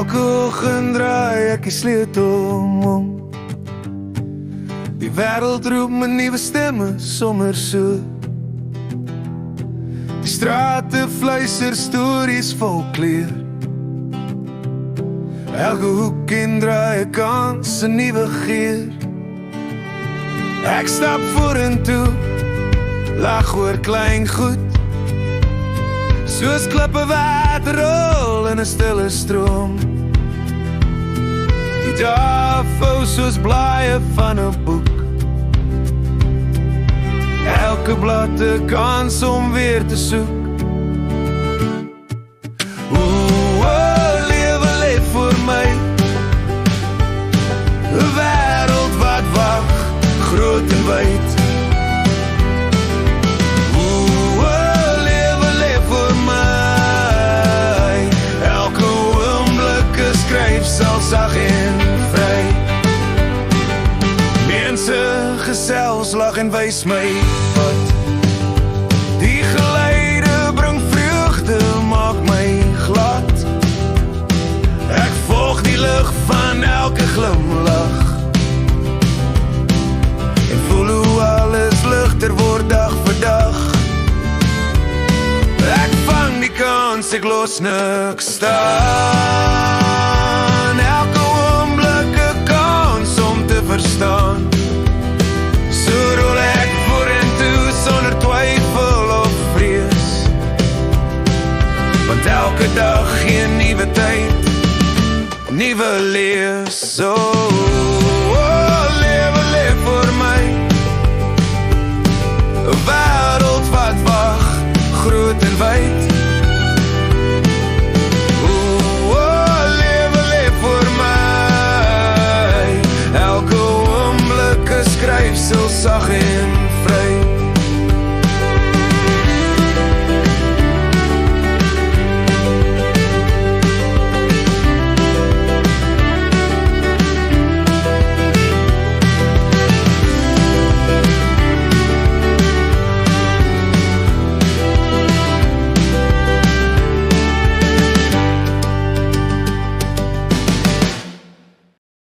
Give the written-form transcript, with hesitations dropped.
Elke oggend draai ek die sleutel om. Die wêreld roep my nuwe stemme sommer so. Die strate fluister stories vol kleur. Elke hoek en draai ek kans 'n nuwe geur. Ek stap vorentoe, lag oor klein goed, soos klippe wat rol in 'n stille stroom. Die dae vou soos blaaie van 'n boek. Elke blad 'n kans om weer te soek. Lewe leef vir my, 'n wêreld wat wag, groot en wyd. Lewe leef vir my, elke oomblik 'n skryf sal sag en vry. Mense gesels, lag en wys my pad. Die geleide bring vreugde, maak my glad. Ek volg die lig van elke glimlach en voel hoe alles ligter word dag vir dag. Ek vang die kans, ek los niks staan. Elke oomblik 'n kans om te verstaan. So rol ek vorentoe sonder twyfel of vrees, want elke dag gee 'n nuwe tyd, nuwe lees. So lewe leef vir my, 'n wêreld wat wag, groot en wyd. Lewe leef vir my, elke oomblik 'n skryfsel sag en